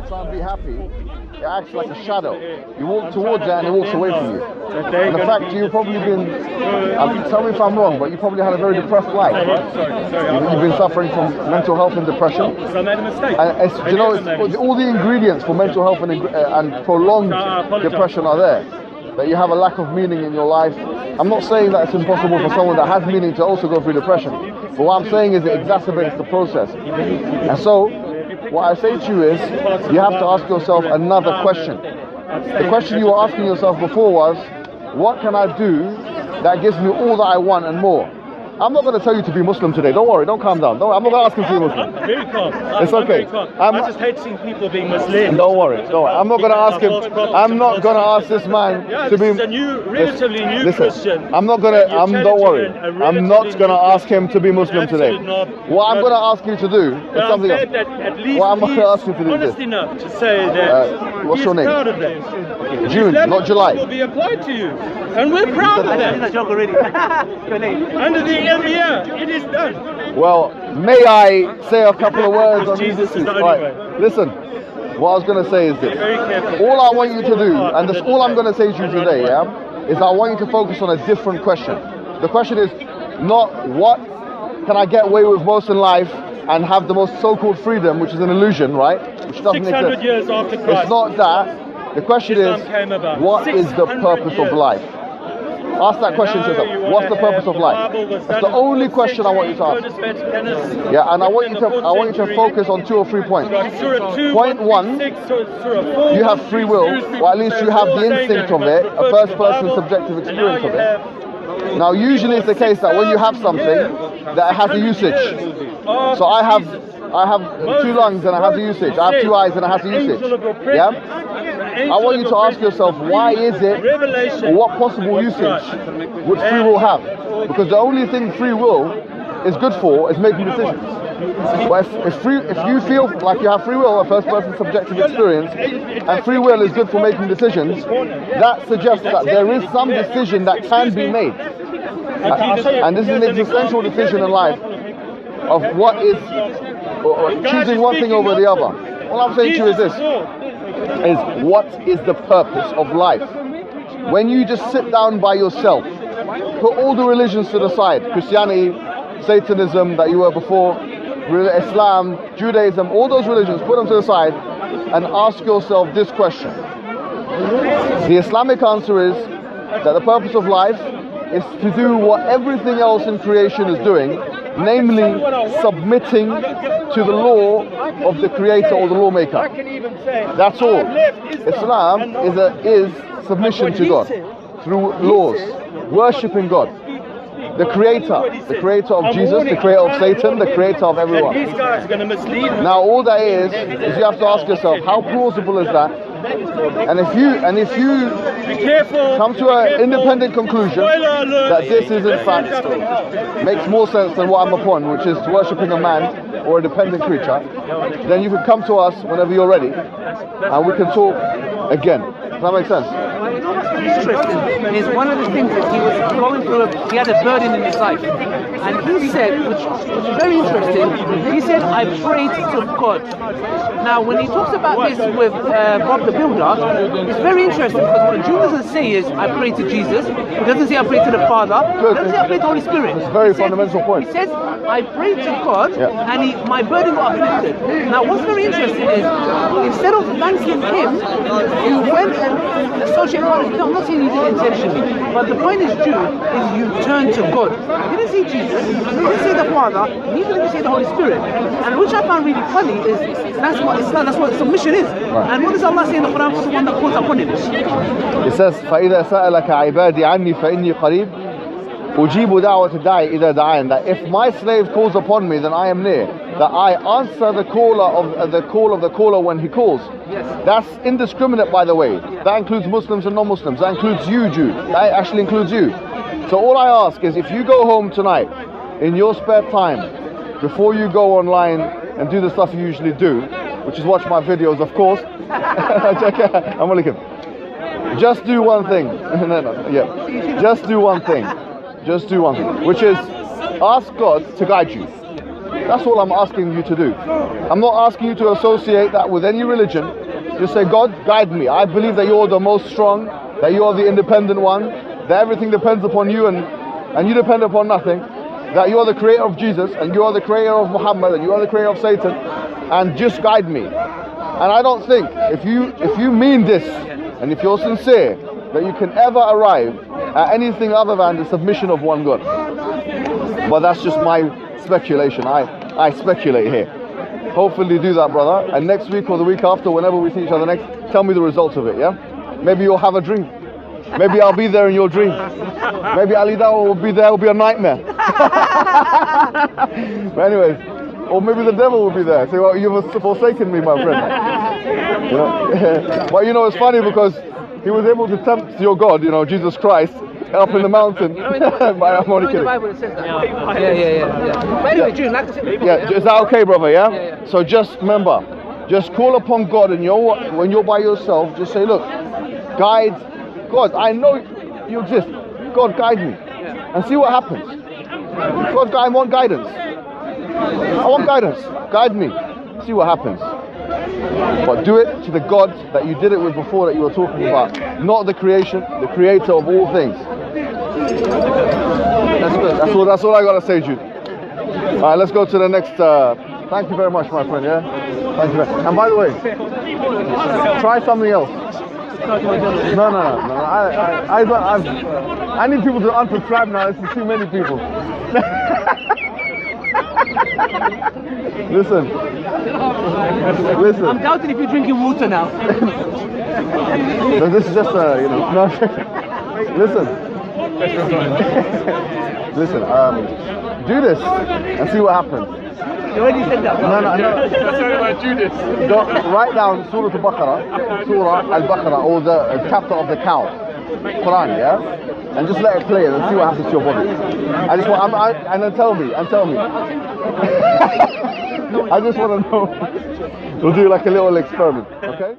try and be happy, it acts like a shadow. You walk towards it and it walks away from you. And the fact you've probably been, tell me if I'm wrong, but you probably had a very depressed life, right? You've been suffering from mental health and depression. So I made a mistake. And it's all the ingredients for mental health and prolonged depression are there. That you have a lack of meaning in your life. I'm not saying that it's impossible for someone that has meaning to also go through depression. But what I'm saying is it exacerbates the process. And so, what I say to you is, you have to ask yourself another question. The question you were asking yourself before was, what can I do that gives me all that I want and more? I'm not going to tell you to be Muslim today. Don't worry. Don't calm down. I'm not going to ask you to be Muslim. Very calm. It's okay. I just hate seeing people being Muslim. Don't worry. I'm not going to ask him. I'm not going to ask this man to be. He's a relatively new Christian. I'm not going to. Don't worry. I'm not going to ask him to be Muslim today. What I'm going to ask you to do is something else. What I'm going to ask you to do is honest enough to say that what's your name? Proud of that. June, not July. Will be applied to you, and we're proud of that. That's a joke already. Your name. Under the every year, it is done. Well, may I say a couple of words on these issues? Right. Listen, what I was going to say is this. All I want you to do, and that's all I'm going to say to you today, is I want you to focus on a different question. The question is not what can I get away with most in life and have the most so-called freedom, which is an illusion, right? Which doesn't 600 exist. years after Christ. It's not that. The question is, what is the purpose of life? Ask that question to yourself. What's the purpose of life? That's the only question I want you to ask. Yeah, and I want you to focus on 2 or 3 points. Point 1, you have free will, or at least you have the instinct of it, a first-person subjective experience of it. Now, usually it's the case that when you have something, that it has a usage. So I have 2 lungs and I have the usage. I have 2 eyes and I have the usage. Yeah? I want you to ask yourself, why is it, or what possible usage would free will have? Because the only thing free will is good for is making decisions. But if you feel like you have free will, a first-person subjective experience, and free will is good for making decisions, that suggests that there is some decision that can be made. And this is an existential decision in life of what is choosing one thing over the other. All I'm saying to you is this, is what is the purpose of life? When you just sit down by yourself, put all the religions to the side, Christianity, Satanism that you were before, Islam, Judaism, all those religions, put them to the side and ask yourself this question. The Islamic answer is that the purpose of life is to do what everything else in creation is doing, namely submitting to the law of the creator or the lawmaker. That's all. Islam is submission to God through laws, worshipping God. The creator of Jesus, the creator of Satan, the creator of everyone. Now all that is you have to ask yourself, how plausible is that? And if you come to an independent conclusion that this is in fact makes more sense than what I'm upon, which is worshipping a man or a dependent creature, then you can come to us whenever you're ready and we can talk again. Does that make sense? Interesting is one of the things that he was going through, he had a burden in his life. And he said, which was very interesting, he said, I prayed to God. Now, when he talks about this with Bob the Builder, it's very interesting because what Jude doesn't say is, I pray to Jesus. He doesn't say, I pray to the Father. He doesn't say, I pray to the Holy Spirit. It's a very fundamental point. He says, I prayed to God and my burden got uplifted. Now, what's very interesting is, instead of thanking him, you went and associated God. No, I'm not saying you did it intentionally, but the point is, Jude, is you turn to God. You didn't say Jesus, you didn't say the Father, neither did you say the Holy Spirit. And which I found really funny is, that's what Islam, that's what submission is. Right. And what does Allah say in the Quran for the one that calls upon him? It says, فَإِذَا سَأَلَكَ عِبَادِي عَنِّي فَإِنِّي قَرِيبٌ أُجِيبُ دَعْوَةَ الدَّاعِ إِذَا دَعَانِ. That if my slave calls upon me, then I am near. That I answer the call of the caller when he calls. Yes. That's indiscriminate, by the way. That includes Muslims and non-Muslims. That includes you, Jew. That actually includes you. So all I ask is, if you go home tonight, in your spare time, before you go online and do the stuff you usually do, which is watch my videos, of course. I'm only kidding. Just do one thing. Just do one thing. Just do one thing, which is ask God to guide you. That's all I'm asking you to do. I'm not asking you to associate that with any religion. Just say, God, guide me. I believe that you're the most strong, that you're the independent one, that everything depends upon you and you depend upon nothing, that you are the creator of Jesus and you are the creator of Muhammad and you are the creator of Satan, and just guide me. And I don't think if you mean this and if you're sincere that you can ever arrive at anything other than the submission of one God. But that's just my speculation. I speculate here. Hopefully do that, brother. And next week or the week after, whenever we see each other next, tell me the results of it, yeah? Maybe you'll have a dream. Maybe I'll be there in your dream. Maybe Ali Dawa will be there, it'll be a nightmare. But anyways, or maybe the devil will be there. Say, well, you've forsaken me, my friend. You know? But you know, it's funny because he was able to tempt your God, you know, Jesus Christ, up in the mountain. By I'm only kidding. Bible, it says that. Yeah. But anyway, June, like I said before, yeah, is that okay, brother? Yeah? So just remember, just call upon God, and when you're by yourself, just say, look, guide God. I know you exist. God, guide me, and see what happens. God, I want guidance. I want guidance. Guide me. See what happens. But do it to the God that you did it with before, that you were talking about, not the creation, the creator of all things. That's good. That's all I gotta say, Jude. All right, let's go to the next. Thank you very much, my friend. Yeah. Thank you. And by the way, try something else. No. I need people to unsubscribe now. This is too many people. Listen. I'm doubting if you're drinking water now. So this is just you know. No. Listen. Listen. Do this and see what happens. You already said that. No. That's about Judas. Write down Surah Al-Baqarah, or the chapter of the cow, Quran, yeah, and just let it play and see what happens to your body. I just want, and then tell me. I just want to know. We'll do like a little experiment, okay?